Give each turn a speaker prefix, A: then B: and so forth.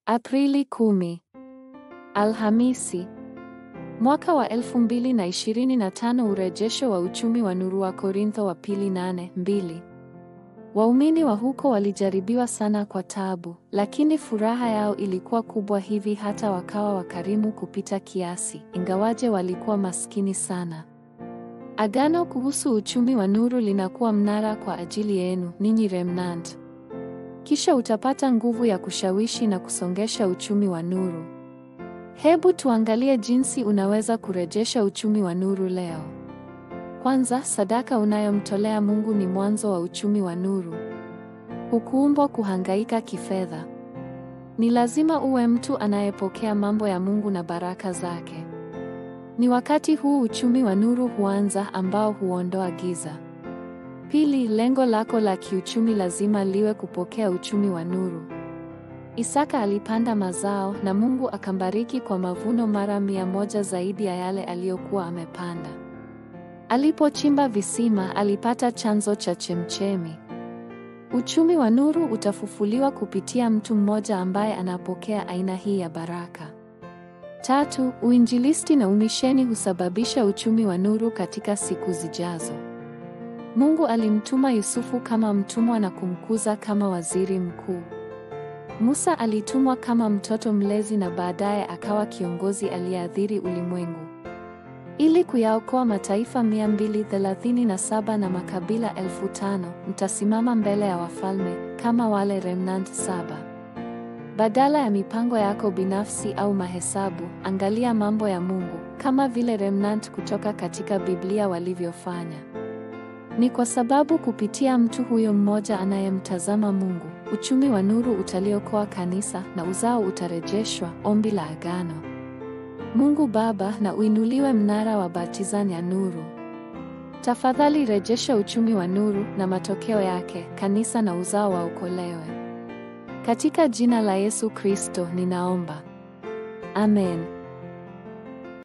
A: Aprili 10. Alhamisi. Mwaka wa 2025. Urejesho wa uchumi wa nuru wa Korintho wa pili 8:2. Waumini wa huko walijaribiwa sana kwa taabu, lakini furaha yao ilikuwa kubwa hivi hata wakawa wakarimu kupita kiasi, ingawaje walikuwa maskini sana. Agano kuhusu uchumi wa nuru linakuwa mnara kwa ajili yenu, ninyi remnant. Kisha utapata nguvu ya kushawishi na kusongesha uchumi wa nuru. Hebu tuangalie jinsi unaweza kurejesha uchumi wa nuru leo. Kwanza, sadaka unayomtolea Mungu ni mwanzo wa uchumi wa nuru. Hukuumbwa kuhangaika kifedha. Ni lazima uwe mtu anayepokea mambo ya Mungu na baraka zake. Ni wakati huu uchumi wa nuru huanza, ambao huondoa giza. Pili, lengo lako la kiuchumi lazima liwe kupokea uchumi wa nuru. Isaka alipanda mazao na Mungu akambariki kwa mavuno mara 100 zaidi ya yale aliyokuwa amepanda. Alipochimba visima, alipata chanzo cha chemchemi. Uchumi wa nuru utafufuliwa kupitia mtu mmoja ambaye anapokea aina hii ya baraka. Tatu, uinjilisti na umisheni husababisha uchumi wa nuru katika siku zijazo. Mungu alimtuma Yusufu kama mtumwa na kumkuza kama waziri mkuu. Musa alitumwa kama mtoto mlezi na baadaye akawa kiongozi aliyeathiri ulimwengu. Ili kuyaokoa mataifa 237 na makabila 5,000, mtasimama mbele ya wafalme kama wale remnant 7. Badala ya mipango yako binafsi au mahesabu, angalia mambo ya Mungu, kama vile remnant kutoka katika Biblia walivyofanya. Ni kwa sababu kupitia mtu huyo mmoja anayemtazama Mungu, uchumi wa nuru utaliokoa kanisa na uzao utarejeshwa. Ombi la agano. Mungu Baba, na uinuliwe mnara wa batizani ya nuru. Tafadhali rejesha uchumi wa nuru na matokeo yake, kanisa na uzao waokolewe. Katika jina la Yesu Kristo ninaomba. Amen.